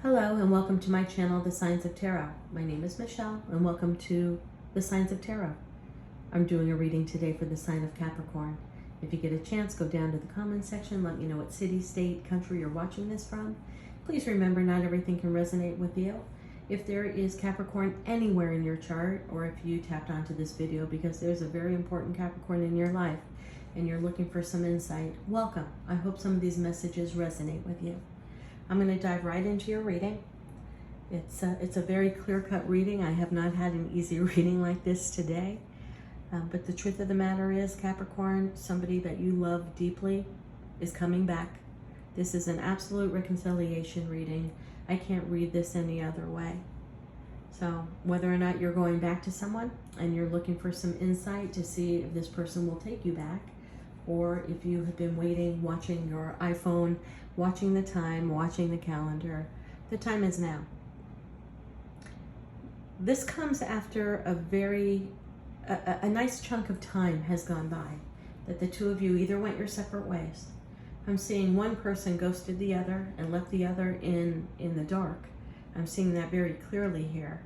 Hello and welcome to my channel, The Signs of Tarot. My name is Michelle and welcome to The Signs of Tarot. I'm doing a reading today for the sign of Capricorn. If you get a chance, go down to the comments section. Let me know what city, state, country you're watching this from. Please remember, not everything can resonate with you. If there is Capricorn anywhere in your chart, or if you tapped onto this video because there's a very important Capricorn in your life and you're looking for some insight, welcome. I hope some of these messages resonate with you. I'm going to dive right into your reading. It's a very clear-cut reading. I have not had an easy reading like this today. But the truth of the matter is, Capricorn, somebody that you love deeply, is coming back. This is an absolute reconciliation reading. I can't read this any other way. So whether or not you're going back to someone and you're looking for some insight to see if this person will take you back, or if you have been waiting, watching your iPhone, watching the time, watching the calendar, the time is now. This comes after a nice chunk of time has gone by, that the two of you either went your separate ways. I'm seeing one person ghosted the other and left the other in the dark. I'm seeing that very clearly here.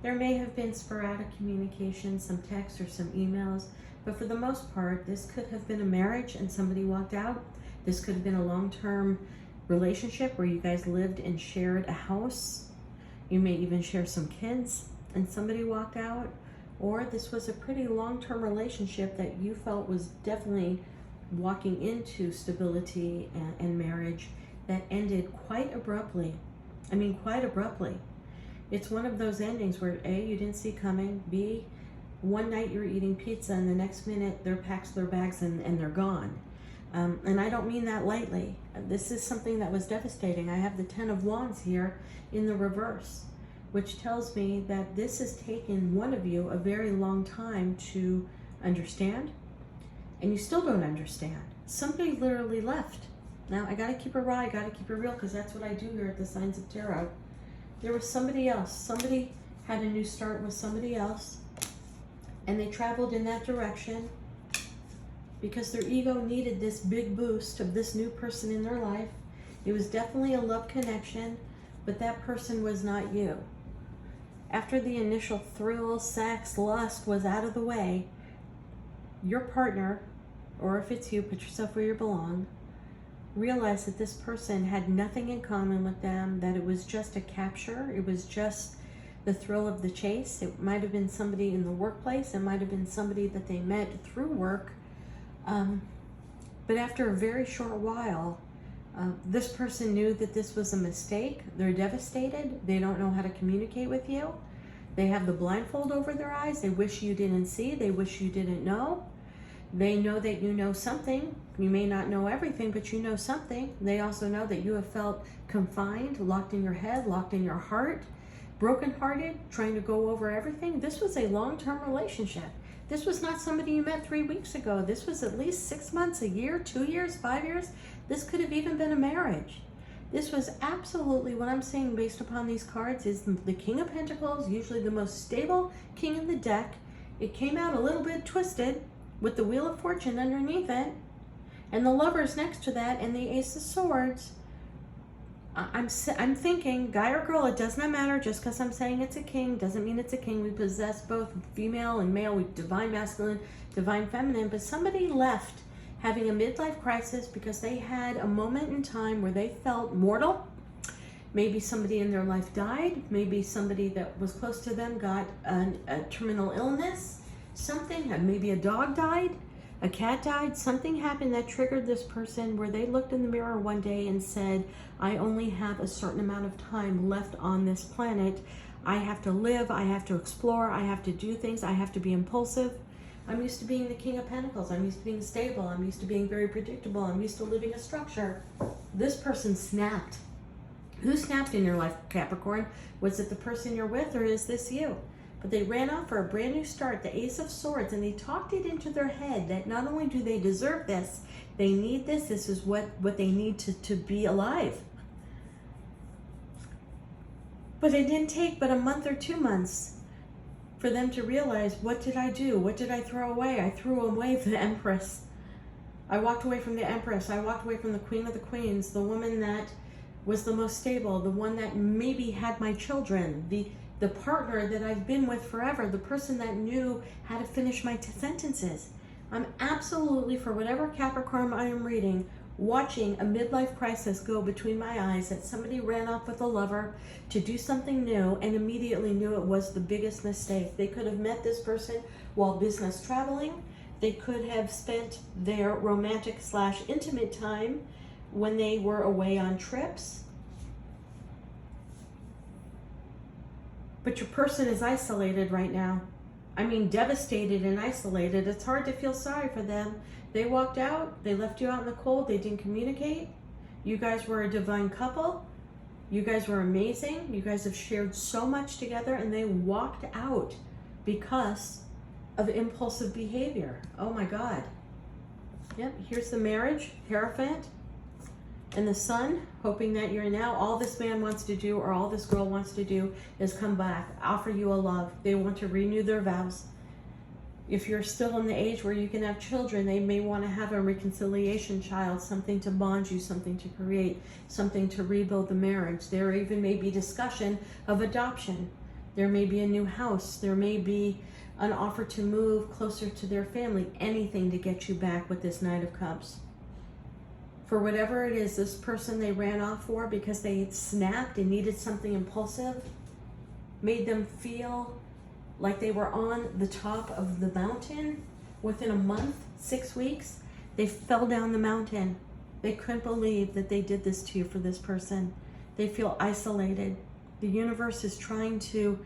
There may have been sporadic communication, some texts or some emails, but for the most part, this could have been a marriage and somebody walked out. This could have been a long-term relationship where you guys lived and shared a house. You may even share some kids and somebody walked out. Or this was a pretty long-term relationship that you felt was definitely walking into stability and marriage that ended quite abruptly. I mean, quite abruptly. It's one of those endings where A, you didn't see coming, B, one night you're eating pizza and the next minute they're packed their bags and they're gone. And I don't mean that lightly. This is something that was devastating. I have the Ten of Wands here in the reverse, which tells me that this has taken one of you a very long time to understand, and you still don't understand. Somebody literally left. Now, I gotta keep it raw, I gotta keep it real, because that's what I do here at the Signs of Tarot. There was somebody else. Somebody had a new start with somebody else, and they traveled in that direction because their ego needed this big boost of this new person in their life. It was definitely a love connection, but that person was not you. After the initial thrill, sex, lust was out of the way, your partner, or if it's you, put yourself where you belong, realized that this person had nothing in common with them, that it was just a capture, it was just the thrill of the chase. It might have been somebody in the workplace, it might have been somebody that they met through work, but after a very short while, this person knew that this was a mistake. They're devastated. They don't know how to communicate with you. They have the blindfold over their eyes. They wish you didn't see. They wish you didn't know. They know that you know something. You may not know everything, but you know something. They also know that you have felt confined, locked in your head, locked in your heart, brokenhearted, trying to go over everything. This was a long-term relationship. This was not somebody you met 3 weeks ago. This was at least 6 months, a year, 2 years, 5 years. This could have even been a marriage. This was absolutely, what I'm saying based upon these cards is the King of Pentacles, usually the most stable king in the deck. It came out a little bit twisted with the Wheel of Fortune underneath it, and the Lovers next to that, and the Ace of Swords. I'm thinking, guy or girl, it does not matter. Just because I'm saying it's a king doesn't mean it's a king. We possess both female and male, with divine masculine, divine feminine, but somebody left having a midlife crisis because they had a moment in time where they felt mortal. Maybe somebody in their life died. Maybe somebody that was close to them got a terminal illness. Something, maybe a dog died, a cat died. Something happened that triggered this person where they looked in the mirror one day and said, I only have a certain amount of time left on this planet. I have to live, I have to explore, I have to do things, I have to be impulsive. I'm used to being the King of Pentacles. I'm used to being stable. I'm used to being very predictable. I'm used to living a structure. This person snapped. Who snapped in your life, Capricorn? Was it the person you're with, or is this you? But they ran off for a brand new start, the Ace of Swords, and they talked it into their head that not only do they deserve this, they need this. This is what they need to be alive. But it didn't take but a month or 2 months for them to realize, what did I do? What did I throw away? I threw away the Empress. I walked away from the Empress. I walked away from the Queen of the Queens, the woman that was the most stable, the one that maybe had my children, the partner that I've been with forever, the person that knew how to finish my sentences. I'm absolutely, for whatever Capricorn I am reading, watching a midlife crisis go between my eyes, that somebody ran off with a lover to do something new and immediately knew it was the biggest mistake. They could have met this person while business traveling. They could have spent their romantic / intimate time when they were away on trips. But your person is isolated right now. I mean, devastated and isolated. It's hard to feel sorry for them. They walked out, they left you out in the cold, they didn't communicate. You guys were a divine couple. You guys were amazing. You guys have shared so much together, and they walked out because of impulsive behavior. Oh my God. Yep, here's the marriage, Hierophant, and the Sun, hoping that you're now, all this man wants to do, or all this girl wants to do, is come back, offer you a love. They want to renew their vows. If you're still in the age where you can have children, they may want to have a reconciliation child, something to bond you, something to create, something to rebuild the marriage. There even may be discussion of adoption. There may be a new house. There may be an offer to move closer to their family. Anything to get you back with this Knight of Cups. For whatever it is, this person they ran off for because they had snapped and needed something impulsive, made them feel like they were on the top of the mountain. Within a month, 6 weeks, they fell down the mountain. They couldn't believe that they did this to you for this person. They feel isolated. The universe is trying to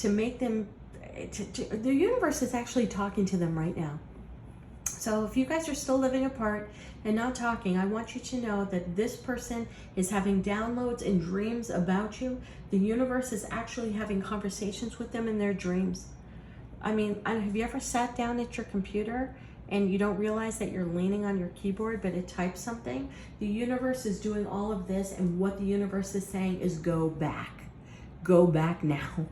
make them, the universe is actually talking to them right now. So if you guys are still living apart and not talking, I want you to know that this person is having downloads and dreams about you. The universe is actually having conversations with them in their dreams. I mean, have you ever sat down at your computer and you don't realize that you're leaning on your keyboard, but it types something? The universe is doing all of this, and what the universe is saying is go back. Go back now.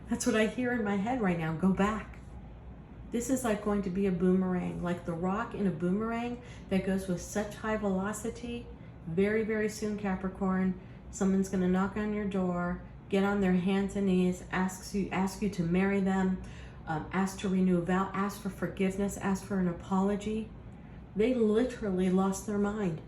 That's what I hear in my head right now. Go back. This is like going to be a boomerang, like the rock in a boomerang that goes with such high velocity. Very, very soon, Capricorn, someone's going to knock on your door, get on their hands and knees, ask you to marry them, ask to renew a vow, ask for forgiveness, ask for an apology. They literally lost their mind.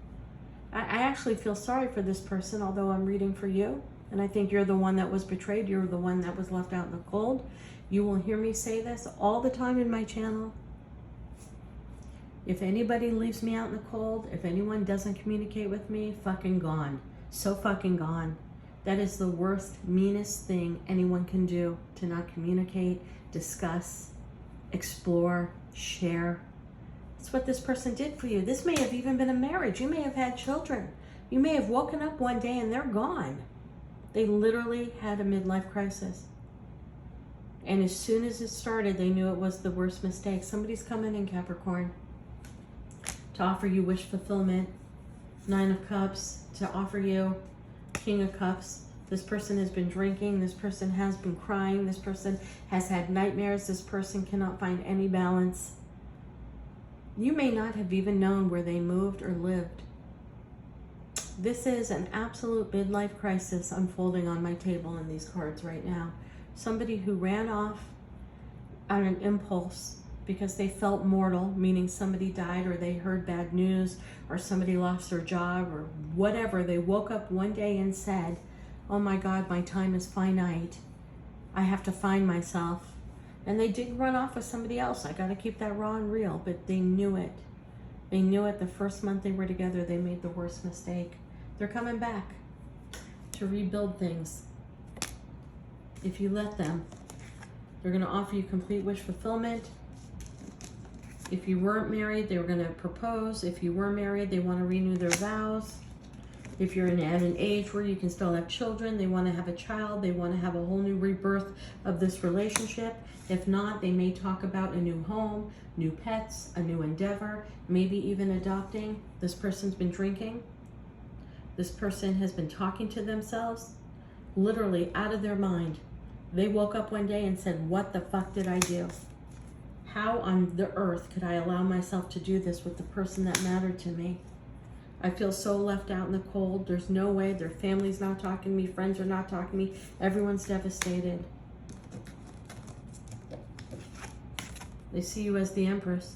I actually feel sorry for this person, although I'm reading for you. And I think you're the one that was betrayed. You're the one that was left out in the cold. You will hear me say this all the time in my channel. If anybody leaves me out in the cold, if anyone doesn't communicate with me, fucking gone. So fucking gone. That is the worst, meanest thing anyone can do, to not communicate, discuss, explore, share. That's what this person did for you. This may have even been a marriage. You may have had children. You may have woken up one day and they're gone. They literally had a midlife crisis. And as soon as it started, they knew it was the worst mistake. Somebody's coming in, Capricorn, to offer you wish fulfillment. 9 of Cups, to offer you King of Cups. This person has been drinking. This person has been crying. This person has had nightmares. This person cannot find any balance. You may not have even known where they moved or lived. This is an absolute midlife crisis unfolding on my table in these cards right now. Somebody who ran off on an impulse because they felt mortal, meaning somebody died or they heard bad news or somebody lost their job or whatever. They woke up one day and said, oh my God, my time is finite. I have to find myself. And they did run off with somebody else. I got to keep that raw and real, but they knew it. They knew it the first month they were together. They made the worst mistake. They're coming back to rebuild things. If you let them, they're going to offer you complete wish fulfillment. If you weren't married, they were going to propose. If you were married, they want to renew their vows. If you're at an age where you can still have children, they want to have a child. They want to have a whole new rebirth of this relationship. If not, they may talk about a new home, new pets, a new endeavor, maybe even adopting. This person's been drinking. This person has been talking to themselves, literally out of their mind. They woke up one day and said, what the fuck did I do? How on the earth could I allow myself to do this with the person that mattered to me? I feel so left out in the cold. There's no way. Their family's not talking to me. Friends are not talking to me. Everyone's devastated. They see you as the Empress.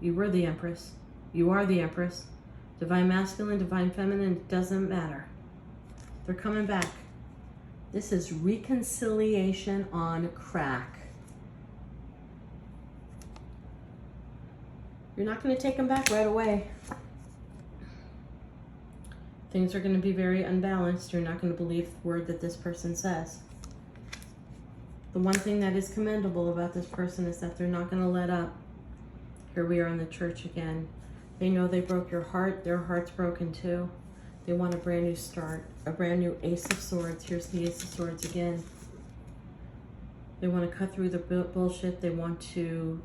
You were the Empress. You are the Empress. Divine Masculine, Divine Feminine, it doesn't matter. They're coming back. This is reconciliation on crack. You're not going to take them back right away. Things are going to be very unbalanced. You're not going to believe the word that this person says. The one thing that is commendable about this person is that they're not going to let up. Here we are in the church again. They know they broke your heart. Their heart's broken too. They want a brand new start, a brand new Ace of Swords. Here's the Ace of Swords again. They want to cut through the bullshit. They want to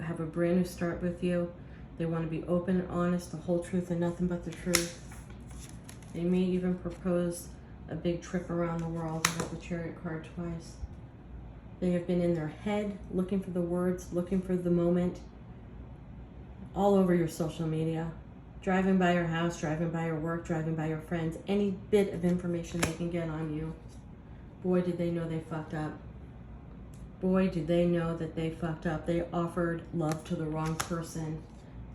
have a brand new start with you. They want to be open and honest, the whole truth and nothing but the truth. They may even propose a big trip around the world. I have the Chariot card twice. They have been in their head, looking for the words, looking for the moment, all over your social media, driving by your house, driving by your work, driving by your friends, any bit of information they can get on you. Boy, did they know they fucked up. Boy, did they know that they fucked up. They offered love to the wrong person.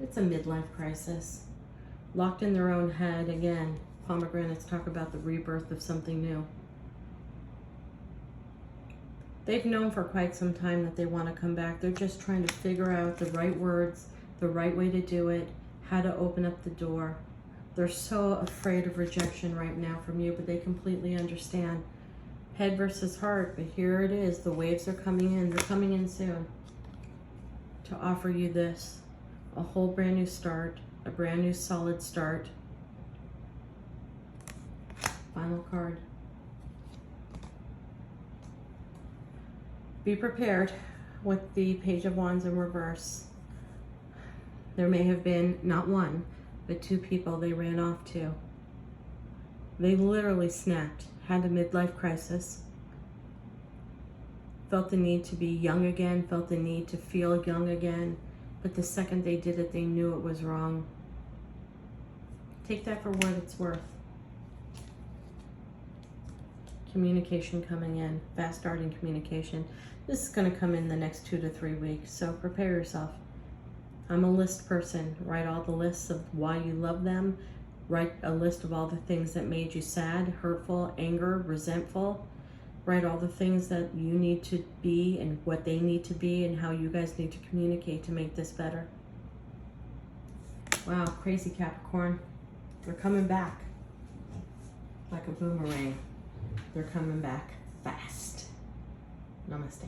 It's a midlife crisis. Locked in their own head again. Pomegranates talk about the rebirth of something new. They've known for quite some time that they want to come back. They're just trying to figure out the right words, the right way to do it, how to open up the door. They're so afraid of rejection right now from you, but they completely understand. Head versus heart, but here it is. The waves are coming in. They're coming in soon to offer you this. A whole brand new start, a brand new solid start. Final card. Be prepared with the Page of Wands in reverse. There may have been not one, but two people they ran off to. They literally snapped, had a midlife crisis, felt the need to be young again, felt the need to feel young again, but the second they did it, they knew it was wrong. Take that for what it's worth. Communication coming in, fast starting communication. This is going to come in the next 2 to 3 weeks, so prepare yourself. I'm a list person. Write all the lists of why you love them. Write a list of all the things that made you sad, hurtful, anger, resentful. Write all the things that you need to be and what they need to be and how you guys need to communicate to make this better. Wow, crazy Capricorn. They're coming back like a boomerang. They're coming back fast. Namaste.